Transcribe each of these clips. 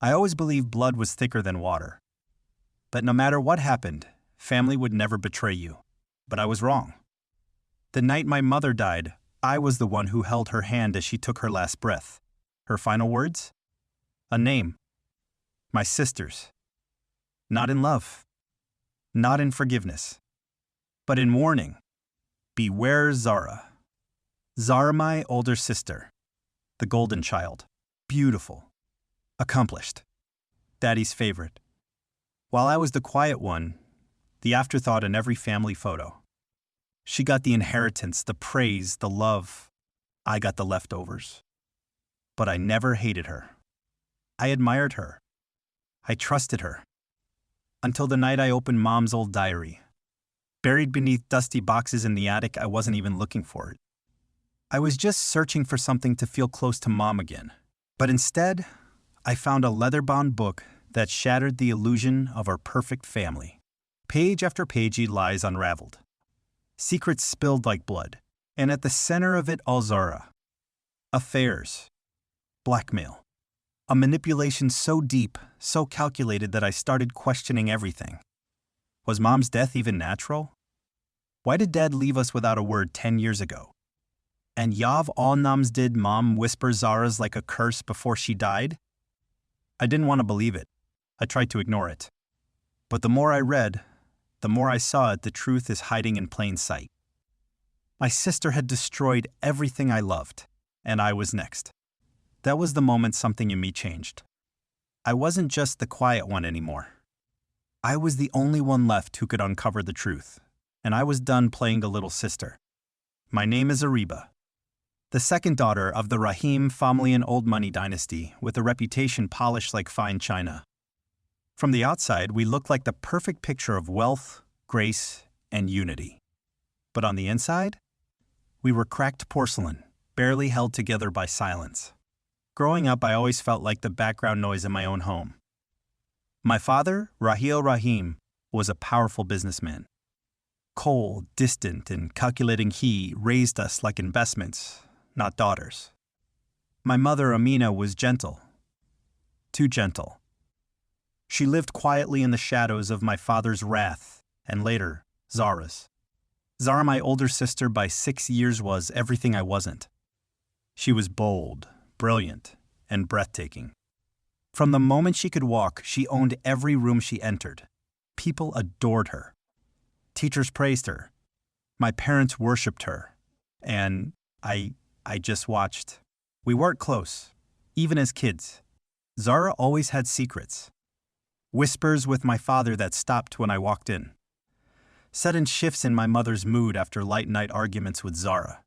I always believed blood was thicker than water. That no matter what happened, family would never betray you. But I was wrong. The night my mother died, I was the one who held her hand as she took her last breath. Her final words? A name. My sister's. Not in love. Not in forgiveness. But in warning. Beware Zara. Zara, my older sister. The golden child. Beautiful. Accomplished. Daddy's favorite. While I was the quiet one, the afterthought in every family photo. She got the inheritance, the praise, the love. I got the leftovers. But I never hated her. I admired her. I trusted her. Until the night I opened Mom's old diary. Buried beneath dusty boxes in the attic, I wasn't even looking for it. I was just searching for something to feel close to Mom again. But instead, I found a leather-bound book that shattered the illusion of our perfect family. Page after page lies unraveled. Secrets spilled like blood, and at the center of it all Zara. Affairs. Blackmail. A manipulation so deep, so calculated that I started questioning everything. Was Mom's death even natural? Why did Dad leave us without a word 10 years ago? And Yav all Nams did Mom whisper Zara's like a curse before she died? I didn't want to believe it. I tried to ignore it. But the more I read, the more I saw it, the truth is hiding in plain sight. My sister had destroyed everything I loved, and I was next. That was the moment something in me changed. I wasn't just the quiet one anymore. I was the only one left who could uncover the truth, and I was done playing the little sister. My name is Ariba, the second daughter of the Rahim family and old money dynasty, with a reputation polished like fine china. From the outside, we looked like the perfect picture of wealth, grace, and unity. But on the inside, we were cracked porcelain, barely held together by silence. Growing up, I always felt like the background noise in my own home. My father, Rahil Rahim, was a powerful businessman. Cold, distant, and calculating, he raised us like investments, not daughters. My mother, Amina, was gentle. Too gentle. She lived quietly in the shadows of my father's wrath, and later, Zara's. Zara, my older sister by 6 years, was everything I wasn't. She was bold, brilliant, and breathtaking. From the moment she could walk, she owned every room she entered. People adored her. Teachers praised her. My parents worshipped her. And I just watched. We weren't close, even as kids. Zara always had secrets. Whispers with my father that stopped when I walked in. Sudden shifts in my mother's mood after late night arguments with Zara.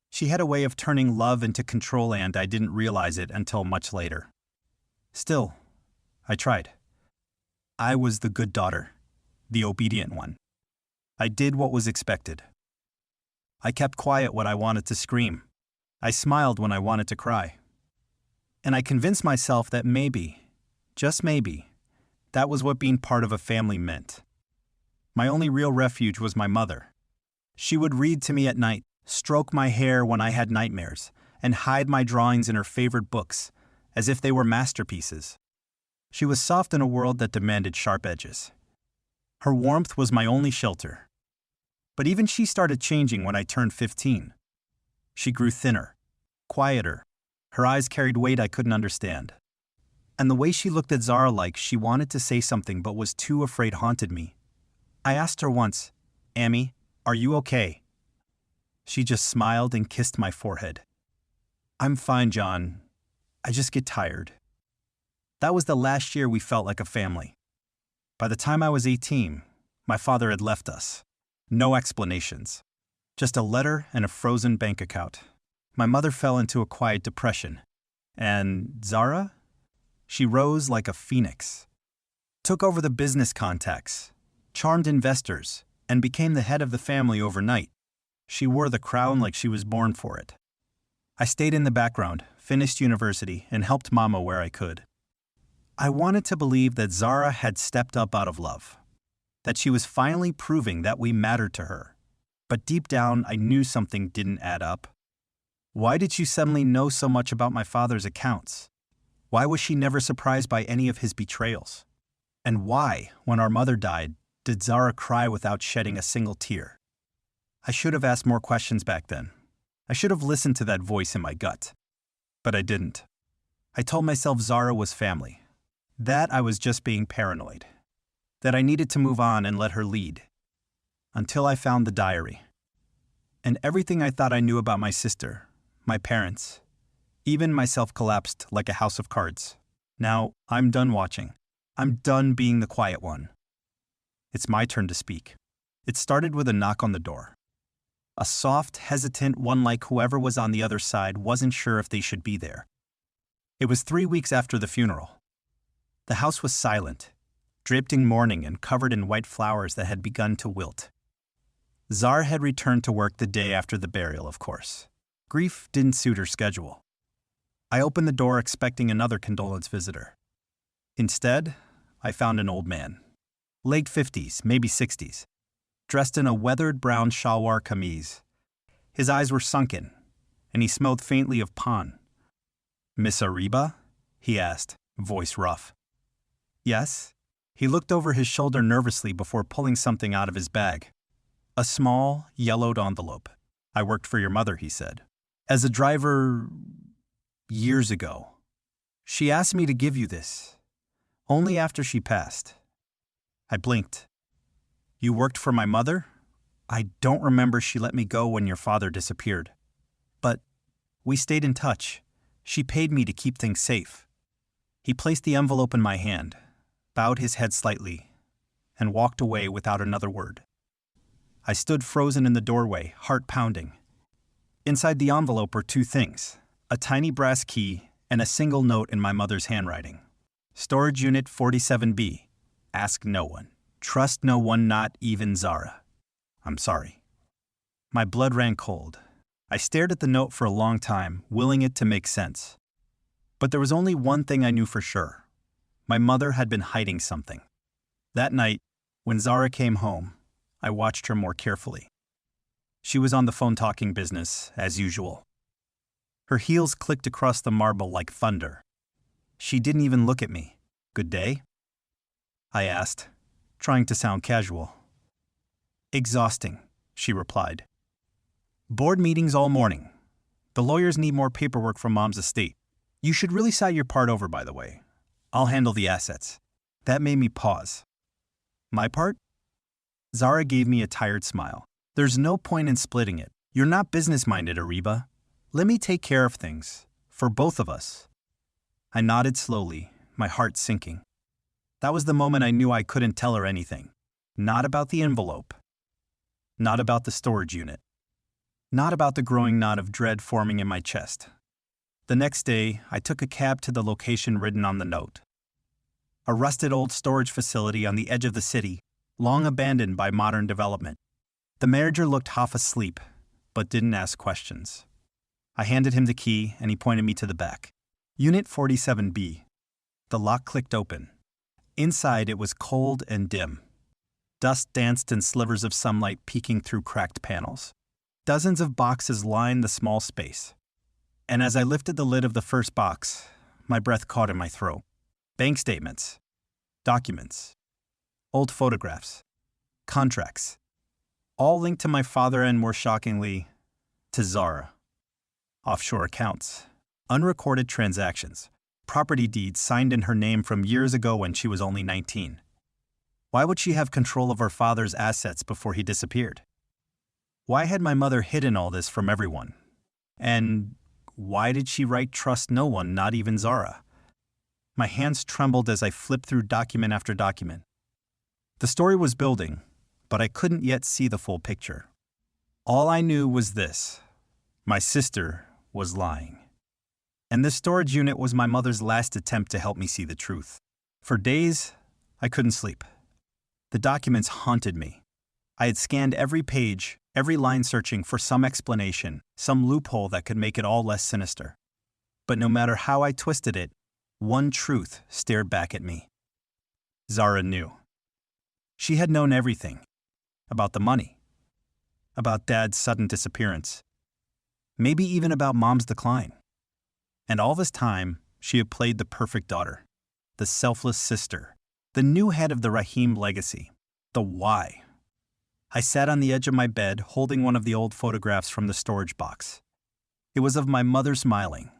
She had a way of turning love into control, and I didn't realize it until much later. Still, I tried. I was the good daughter, the obedient one. I did what was expected. I kept quiet when I wanted to scream. I smiled when I wanted to cry. And I convinced myself that maybe, just maybe, that was what being part of a family meant. My only real refuge was my mother. She would read to me at night, stroke my hair when I had nightmares, and hide my drawings in her favorite books, as if they were masterpieces. She was soft in a world that demanded sharp edges. Her warmth was my only shelter. But even she started changing when I turned 15. She grew thinner, quieter. Her eyes carried weight I couldn't understand. And the way she looked at Zara like she wanted to say something but was too afraid haunted me. I asked her once, "Amy, are you okay?" She just smiled and kissed my forehead. "I'm fine, John. I just get tired." That was the last year we felt like a family. By the time I was 18, my father had left us. No explanations. Just a letter and a frozen bank account. My mother fell into a quiet depression. And Zara? She rose like a phoenix. Took over the business contacts, charmed investors, and became the head of the family overnight. She wore the crown like she was born for it. I stayed in the background, finished university, and helped Mama where I could. I wanted to believe that Zara had stepped up out of love, that she was finally proving that we mattered to her. But deep down, I knew something didn't add up. Why did she suddenly know so much about my father's accounts? Why was she never surprised by any of his betrayals? And why, when our mother died, did Zara cry without shedding a single tear? I should have asked more questions back then. I should have listened to that voice in my gut. But I didn't. I told myself Zara was family. That I was just being paranoid. That I needed to move on and let her lead. Until I found the diary. And everything I thought I knew about my sister, my parents, even myself collapsed like a house of cards. Now, I'm done watching. I'm done being the quiet one. It's my turn to speak. It started with a knock on the door. A soft, hesitant one like whoever was on the other side wasn't sure if they should be there. It was 3 weeks after the funeral. The house was silent, draped in mourning and covered in white flowers that had begun to wilt. Zara had returned to work the day after the burial, of course. Grief didn't suit her schedule. I opened the door expecting another condolence visitor. Instead, I found an old man. Late 50s, maybe 60s. Dressed in a weathered brown shalwar kameez. His eyes were sunken, and he smelled faintly of paan. "Miss Ariba?" he asked, voice rough. "Yes." He looked over his shoulder nervously before pulling something out of his bag. A small, yellowed envelope. "I worked for your mother," he said. "As a driver... years ago. She asked me to give you this. Only after she passed." I blinked. "You worked for my mother? I don't remember she let me go when your father disappeared. But we stayed in touch. She paid me to keep things safe." He placed the envelope in my hand, bowed his head slightly, and walked away without another word. I stood frozen in the doorway, heart pounding. Inside the envelope were two things: a tiny brass key and a single note in my mother's handwriting. "Storage Unit 47B. Ask no one. Trust no one, not even Zara. I'm sorry." My blood ran cold. I stared at the note for a long time, willing it to make sense. But there was only one thing I knew for sure. My mother had been hiding something. That night, when Zara came home, I watched her more carefully. She was on the phone talking business, as usual. Her heels clicked across the marble like thunder. She didn't even look at me. "Good day?" I asked, trying to sound casual. "Exhausting," she replied. "Board meetings all morning. The lawyers need more paperwork from Mom's estate. You should really sign your part over, by the way. I'll handle the assets." That made me pause. "My part?" Zara gave me a tired smile. "There's no point in splitting it. You're not business-minded, Ariba. Let me take care of things. For both of us." I nodded slowly, my heart sinking. That was the moment I knew I couldn't tell her anything. Not about the envelope. Not about the storage unit. Not about the growing knot of dread forming in my chest. The next day, I took a cab to the location written on the note. A rusted old storage facility on the edge of the city, long abandoned by modern development. The manager looked half asleep, but didn't ask questions. I handed him the key, and he pointed me to the back. Unit 47B. The lock clicked open. Inside, it was cold and dim. Dust danced in slivers of sunlight peeking through cracked panels. Dozens of boxes lined the small space. And as I lifted the lid of the first box, my breath caught in my throat. Bank statements. Documents. Old photographs. Contracts. All linked to my father and, more shockingly, to Zara. Offshore accounts. Unrecorded transactions. Property deeds signed in her name from years ago when she was only 19. Why would she have control of her father's assets before he disappeared? Why had my mother hidden all this from everyone? And why did she write "trust no one, not even Zara"? My hands trembled as I flipped through document after document. The story was building, but I couldn't yet see the full picture. All I knew was this: my sister was lying. And this storage unit was my mother's last attempt to help me see the truth. For days, I couldn't sleep. The documents haunted me. I had scanned every page, every line, searching for some explanation, some loophole that could make it all less sinister. But no matter how I twisted it, one truth stared back at me. Zara knew. She had known everything. About the money. About Dad's sudden disappearance. Maybe even about Mom's decline. And all this time, She had played the perfect daughter, the selfless sister, the new head of the Rahim legacy. The why. I sat on the edge of my bed, holding one of the old photographs from the storage box. It was of my mother smiling.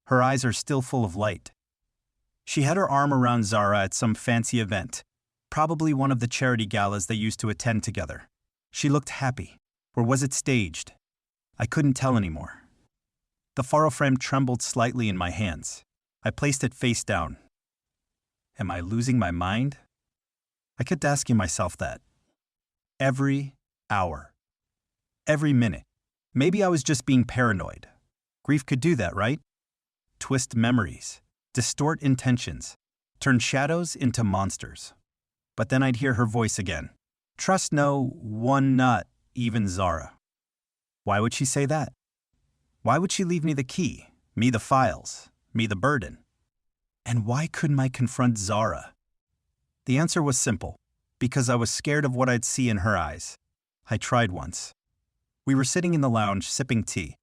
Her eyes are still full of light. She had her arm around Zara at some fancy event, probably one of the charity galas they used to attend together. She looked happy. Or was it staged? I couldn't tell anymore. The photo frame trembled slightly in my hands. I placed it face down. Am I losing my mind? I kept asking myself that. Every hour. Every minute. Maybe I was just being paranoid. Grief could do that, right? Twist memories, distort intentions, turn shadows into monsters. But then I'd hear her voice again. Trust no one, not even Zara. Why would she say that? Why would she leave me the key, me the files, me the burden? And why couldn't I confront Zara? The answer was simple. Because I was scared of what I'd see in her eyes. I tried once. We were sitting in the lounge sipping tea.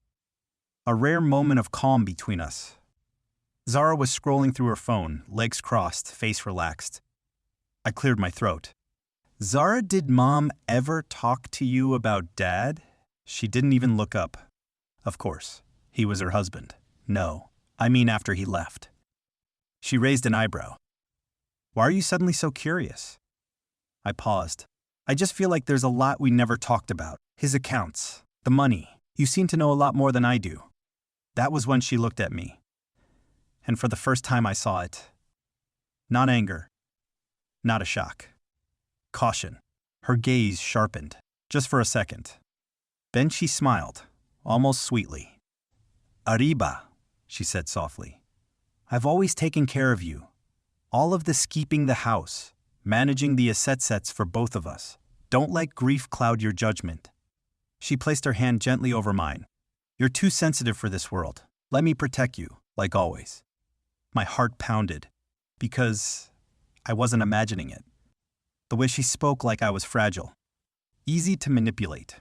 A rare moment of calm between us. Zara was scrolling through her phone, legs crossed, face relaxed. I cleared my throat. Zara, did Mom ever talk to you about Dad? She didn't even look up. Of course, he was her husband. No, I mean after he left. She raised an eyebrow. Why are you suddenly so curious? I paused. I just feel like there's a lot we never talked about. His accounts, the money. You seem to know a lot more than I do. That was when she looked at me. And for the first time I saw it. Not anger. Not a shock. Caution. Her gaze sharpened, just for a second. Then she smiled, almost sweetly. Arriba, she said softly. I've always taken care of you. All of this keeping the house. Managing the assets for both of us. Don't let grief cloud your judgment. She placed her hand gently over mine. You're too sensitive for this world. Let me protect you, like always. My heart pounded, because I wasn't imagining it. The way she spoke like I was fragile. Easy to manipulate.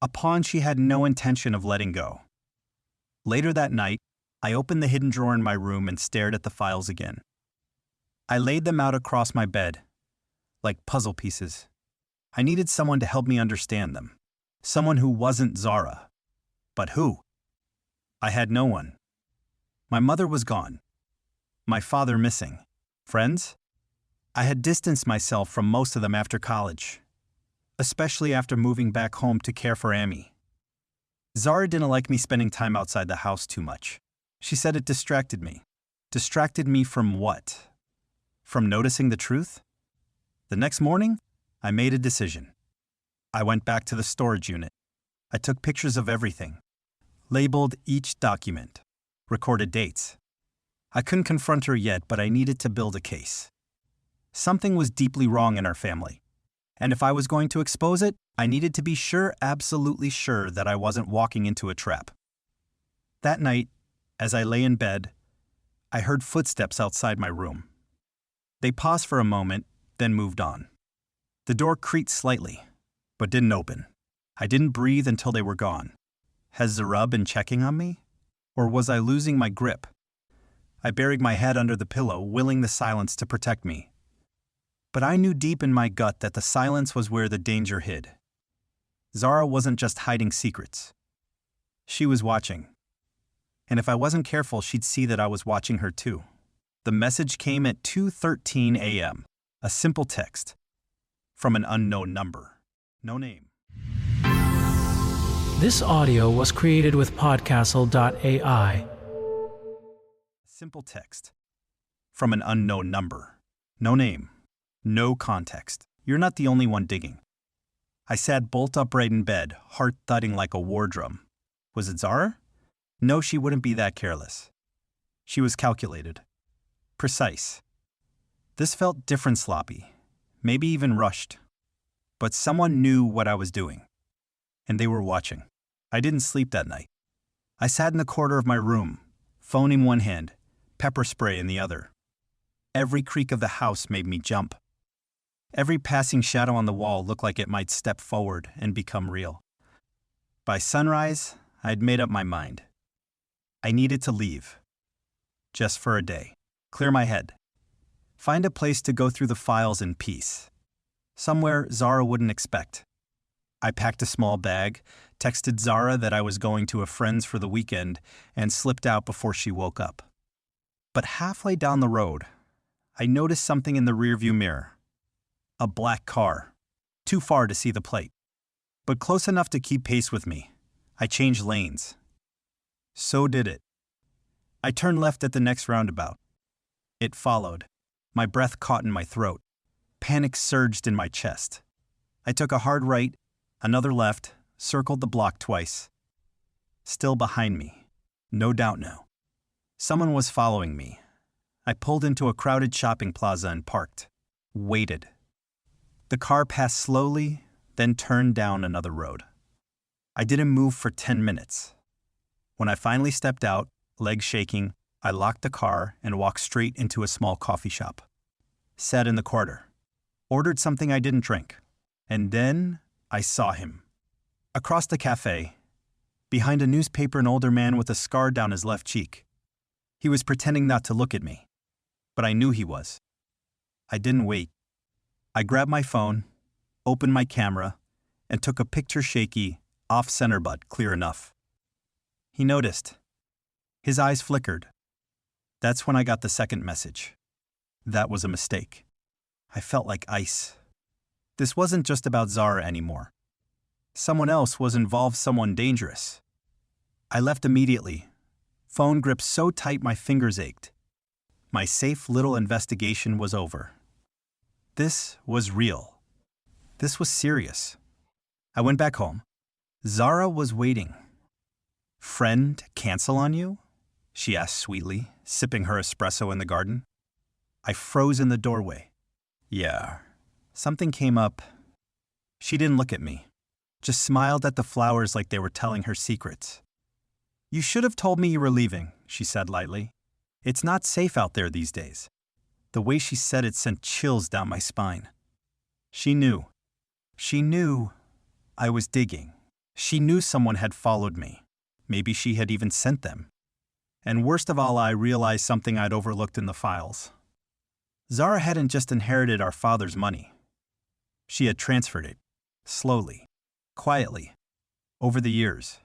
A pawn she had no intention of letting go. Later that night, I opened the hidden drawer in my room and stared at the files again. I laid them out across my bed, like puzzle pieces. I needed someone to help me understand them. Someone who wasn't Zara. But who? I had no one. My mother was gone. My father missing. Friends? I had distanced myself from most of them after college, especially after moving back home to care for Amy. Zara didn't like me spending time outside the house too much. She said it distracted me. Distracted me from what? From noticing the truth? The next morning, I made a decision. I went back to the storage unit. I took pictures of everything, labeled each document, recorded dates. I couldn't confront her yet, but I needed to build a case. Something was deeply wrong in our family, and if I was going to expose it, I needed to be sure, absolutely sure, that I wasn't walking into a trap. That night, as I lay in bed, I heard footsteps outside my room. They paused for a moment, then moved on. The door creaked slightly, but didn't open. I didn't breathe until they were gone. Has Zara been checking on me? Or was I losing my grip? I buried my head under the pillow, willing the silence to protect me. But I knew deep in my gut that the silence was where the danger hid. Zara wasn't just hiding secrets. She was watching. And if I wasn't careful, she'd see that I was watching her too. The message came at 2:13 a.m. A simple text. From an unknown number. No name. This audio was created with podcastle.ai. Simple text. From an unknown number. No name. No context. You're not the only one digging. I sat bolt upright in bed, heart thudding like a war drum. Was it Zara? No, she wouldn't be that careless. She was calculated. Precise. This felt different, sloppy. Maybe even rushed. But someone knew what I was doing. And they were watching. I didn't sleep that night. I sat in the corner of my room, phone in one hand, pepper spray in the other. Every creak of the house made me jump. Every passing shadow on the wall looked like it might step forward and become real. By sunrise, I'd made up my mind. I needed to leave. just for a day. Clear my head. Find a place to go through the files in peace. Somewhere Zara wouldn't expect. I packed a small bag, texted Zara that I was going to a friend's for the weekend, and slipped out before she woke up. But halfway down the road, I noticed something in the rearview mirror. A black car, too far to see the plate, but close enough to keep pace with me. I changed lanes. So did it. I turned left at the next roundabout. It followed. My breath caught in my throat. Panic surged in my chest. I took a hard right, another left, circled the block twice. Still behind me. No doubt now. Someone was following me. I pulled into a crowded shopping plaza and parked. Waited. The car passed slowly, then turned down another road. I didn't move for 10 minutes. When I finally stepped out, legs shaking, I locked the car and walked straight into a small coffee shop. Sat in the corner. Ordered something I didn't drink. And then I saw him. Across the cafe, behind a newspaper, an older man with a scar down his left cheek. He was pretending not to look at me, but I knew he was. I didn't wait. I grabbed my phone, opened my camera, and took a picture shaky, off-center but clear enough. He noticed. His eyes flickered. That's when I got the second message. That was a mistake. I felt like ice. This wasn't just about Zara anymore. Someone else was involved, someone dangerous. I left immediately. Phone gripped so tight my fingers ached. My safe little investigation was over. This was real. This was serious. I went back home. Zara was waiting. "Friend, cancel on you?" she asked sweetly, sipping her espresso in the garden. I froze in the doorway. Yeah. Something came up. She didn't look at me, just smiled at the flowers like they were telling her secrets. "You should have told me you were leaving," she said lightly. "It's not safe out there these days." The way she said it sent chills down my spine. She knew. She knew I was digging. She knew someone had followed me. Maybe she had even sent them. And worst of all, I realized something I'd overlooked in the files. Zara hadn't just inherited our father's money. She had transferred it, slowly, quietly, over the years.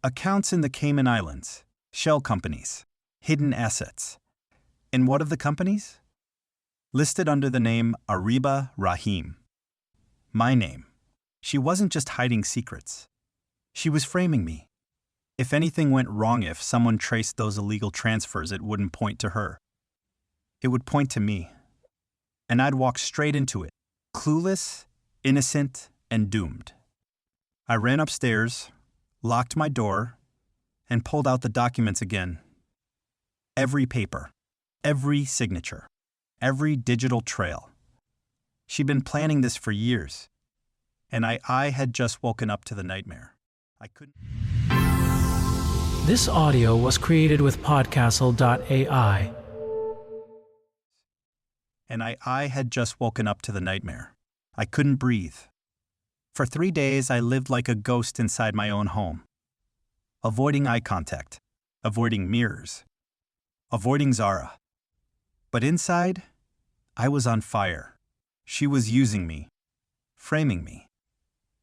Accounts in the Cayman Islands, shell companies, hidden assets. And what of the companies? Listed under the name Ariba Rahim. My name. She wasn't just hiding secrets. She was framing me. If anything went wrong, if someone traced those illegal transfers, it wouldn't point to her. It would point to me. And I'd walk straight into it, clueless, innocent, and doomed. I ran upstairs, locked my door, and pulled out the documents again. Every paper, every signature, every digital trail. She'd been planning this for years, and I had just woken up to the nightmare. I couldn't. This audio was created with podcastle.ai. And I had just woken up to the nightmare. I couldn't breathe. For 3 days, I lived like a ghost inside my own home. Avoiding eye contact, avoiding mirrors, avoiding Zara. But inside, I was on fire. She was using me, framing me.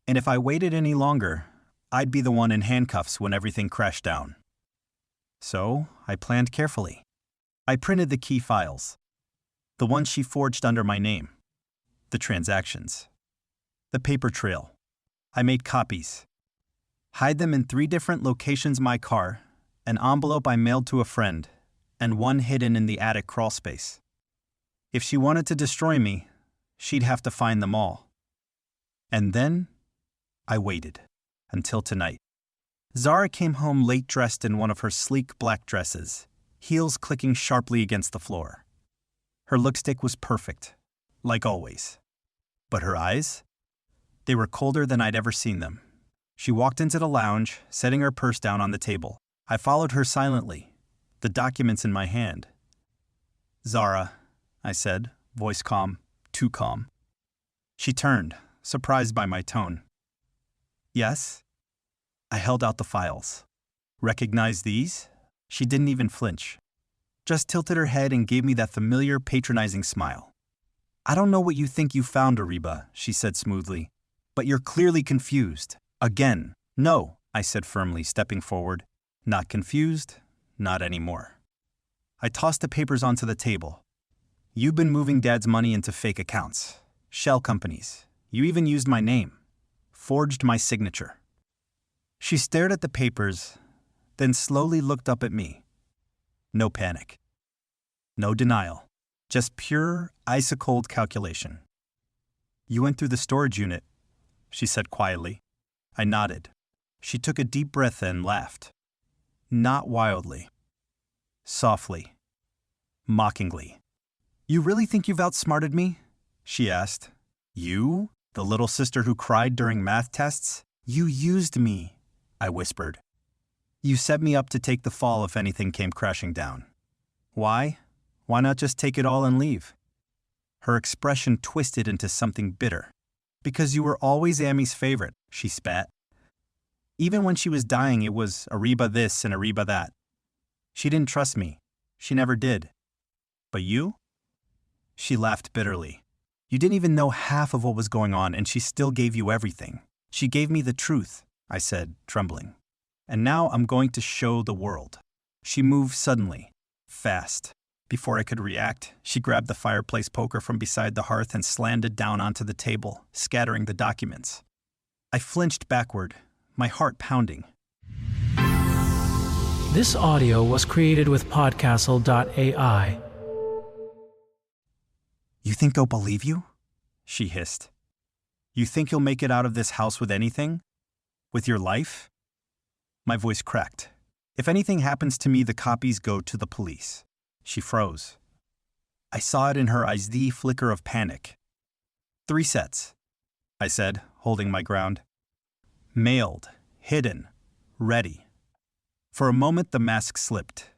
And if I waited any longer, I'd be the one in handcuffs when everything crashed down. So I planned carefully. I printed the key files. The ones she forged under my name. The transactions. The paper trail. I made copies. Hide them in 3 different locations: my car, an envelope I mailed to a friend, and one hidden in the attic crawl space. If she wanted to destroy me, she'd have to find them all. And then I waited until tonight. Zara came home late, dressed in one of her sleek black dresses, heels clicking sharply against the floor. Her lipstick was perfect, like always. But her eyes? They were colder than I'd ever seen them. She walked into the lounge, setting her purse down on the table. I followed her silently, the documents in my hand. "Zara," I said, voice calm, too calm. She turned, surprised by my tone. "Yes?" I held out the files. "Recognize these?" She didn't even flinch. just tilted her head and gave me that familiar, patronizing smile. "I don't know what you think you found, Ariba," she said smoothly, "but you're clearly confused. Again." "No," I said firmly, stepping forward. "Not confused, not anymore." I tossed the papers onto the table. "You've been moving Dad's money into fake accounts, shell companies. You even used my name, forged my signature." She stared at the papers, then slowly looked up at me. No panic. No denial. Just pure, ice-cold calculation. "You went through the storage unit," she said quietly. I nodded. She took a deep breath and laughed. Not wildly. Softly. Mockingly. "You really think you've outsmarted me?" she asked. "You? The little sister who cried during math tests? You used me," I whispered. "You set me up to take the fall if anything came crashing down. Why? Why not just take it all and leave?" Her expression twisted into something bitter. "Because you were always Amy's favorite," she spat. "Even when she was dying, it was Ariba this and Ariba that. She didn't trust me. She never did. But you?" She laughed bitterly. "You didn't even know half of what was going on, and she still gave you everything. She gave me the truth," I said, trembling. "And now I'm going to show the world." She moved suddenly, fast. Before I could react, she grabbed the fireplace poker from beside the hearth and slammed it down onto the table, scattering the documents. I flinched backward, my heart pounding. This audio was created with podcastle.ai. "You think they'll believe you?" she hissed. "You think you'll make it out of this house with anything? With your life?" My voice cracked. "If anything happens to me, the copies go to the police." She froze. I saw it in her eyes, the flicker of panic. 3 sets, I said, holding my ground. Mailed, hidden, ready. For a moment the mask slipped.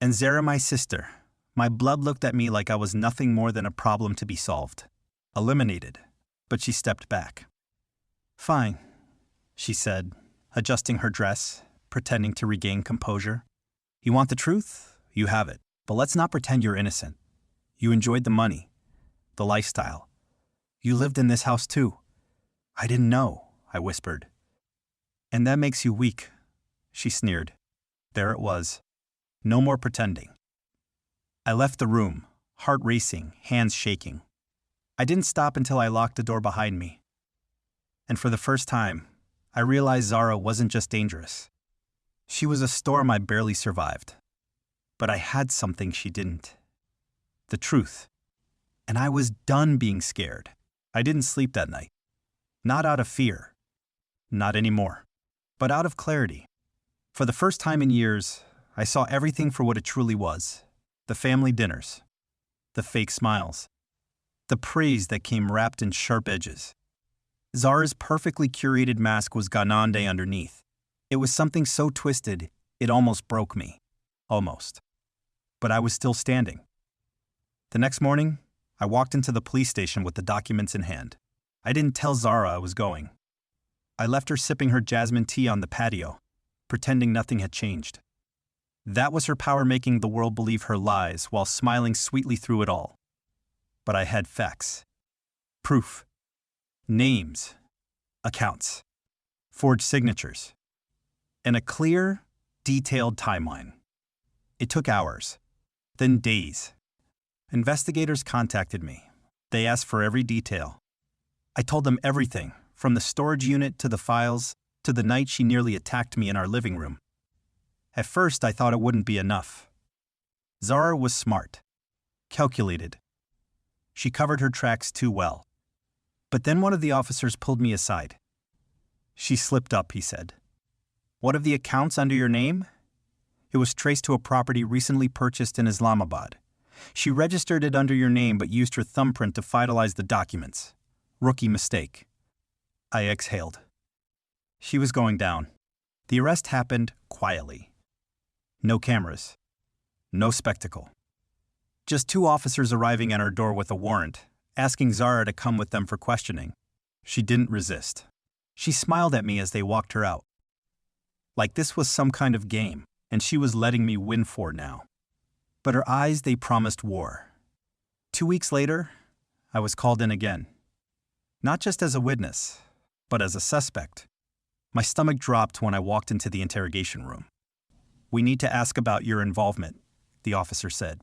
And Zara, my sister, my blood looked at me like I was nothing more than a problem to be solved. Eliminated. But she stepped back. "Fine," she said, adjusting her dress, pretending to regain composure. "You want the truth? You have it. But let's not pretend you're innocent. You enjoyed the money, the lifestyle. You lived in this house too." "I didn't know," I whispered. "And that makes you weak," she sneered. There it was. No more pretending. I left the room, heart racing, hands shaking. I didn't stop until I locked the door behind me. And for the first time, I realized Zara wasn't just dangerous. She was a storm I barely survived. But I had something she didn't. The truth. And I was done being scared. I didn't sleep that night. Not out of fear. Not anymore. But out of clarity. For the first time in years, I saw everything for what it truly was. The family dinners. The fake smiles. The praise that came wrapped in sharp edges. Zara's perfectly curated mask was ganande underneath. It was something so twisted, it almost broke me. Almost. But I was still standing. The next morning, I walked into the police station with the documents in hand. I didn't tell Zara I was going. I left her sipping her jasmine tea on the patio, pretending nothing had changed. That was her power, making the world believe her lies while smiling sweetly through it all. But I had facts. Proof. Names. Accounts. Forged signatures. And a clear, detailed timeline. It took hours. Then days. Investigators contacted me. They asked for every detail. I told them everything, from the storage unit to the files, to the night she nearly attacked me in our living room. At first, I thought it wouldn't be enough. Zara was smart. Calculated. She covered her tracks too well. But then one of the officers pulled me aside. "She slipped up," he said. "What of the accounts under your name? It was traced to a property recently purchased in Islamabad. She registered it under your name but used her thumbprint to finalize the documents. Rookie mistake." I exhaled. She was going down. The arrest happened quietly. No cameras. No spectacle. Just 2 officers arriving at our door with a warrant, asking Zara to come with them for questioning. She didn't resist. She smiled at me as they walked her out. Like this was some kind of game, and she was letting me win for now. but her eyes, they promised war. 2 weeks later, I was called in again. Not just as a witness, but as a suspect. My stomach dropped when I walked into the interrogation room. "We need to ask about your involvement," the officer said.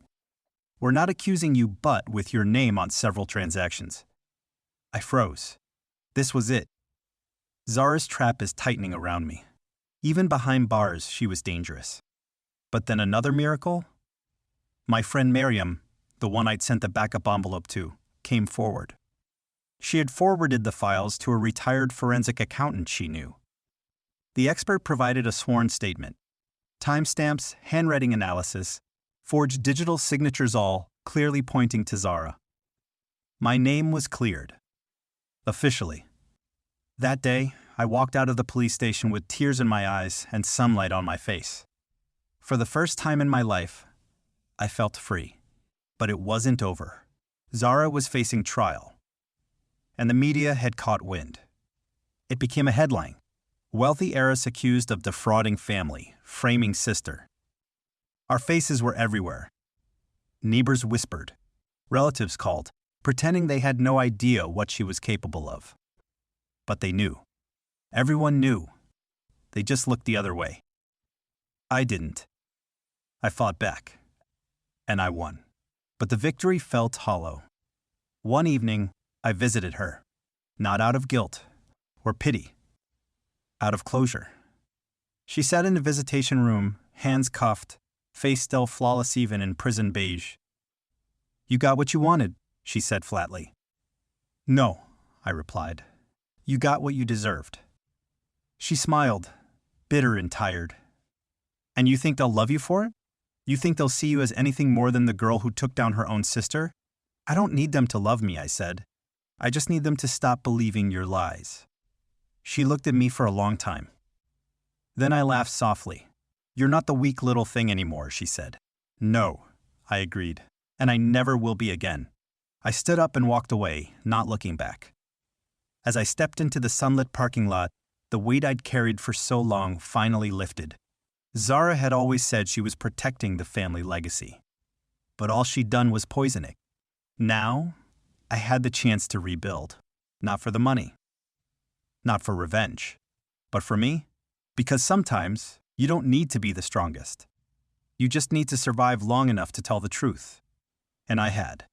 "We're not accusing you, but with your name on several transactions." I froze. This was it. Zara's trap is tightening around me. Even behind bars, she was dangerous. But then another miracle? My friend Miriam, the one I'd sent the backup envelope to, came forward. She had forwarded the files to a retired forensic accountant she knew. The expert provided a sworn statement. Timestamps, handwriting analysis, forged digital signatures, all clearly pointing to Zara. My name was cleared. Officially. That day, I walked out of the police station with tears in my eyes and sunlight on my face. For the first time in my life, I felt free. But it wasn't over. Zara was facing trial. And the media had caught wind. It became a headline. Wealthy heiress accused of defrauding family, framing sister. Our faces were everywhere. Neighbors whispered. Relatives called, pretending they had no idea what she was capable of. But they knew. Everyone knew. They just looked the other way. I didn't. I fought back. And I won. But the victory felt hollow. One evening, I visited her. Not out of guilt or pity. Out of closure. She sat in the visitation room, hands cuffed, face still flawless even in prison beige. "You got what you wanted," she said flatly. "No," I replied. "You got what you deserved." She smiled, bitter and tired. "And you think they'll love you for it? You think they'll see you as anything more than the girl who took down her own sister?" "I don't need them to love me," I said. "I just need them to stop believing your lies." She looked at me for a long time. Then I laughed softly. "You're not the weak little thing anymore," she said. "No," I agreed, "and I never will be again." I stood up and walked away, not looking back. As I stepped into the sunlit parking lot, the weight I'd carried for so long finally lifted. Zara had always said she was protecting the family legacy. But all she'd done was poison it. Now, I had the chance to rebuild. Not for the money. Not for revenge. But for me. Because sometimes, you don't need to be the strongest. You just need to survive long enough to tell the truth. And I had.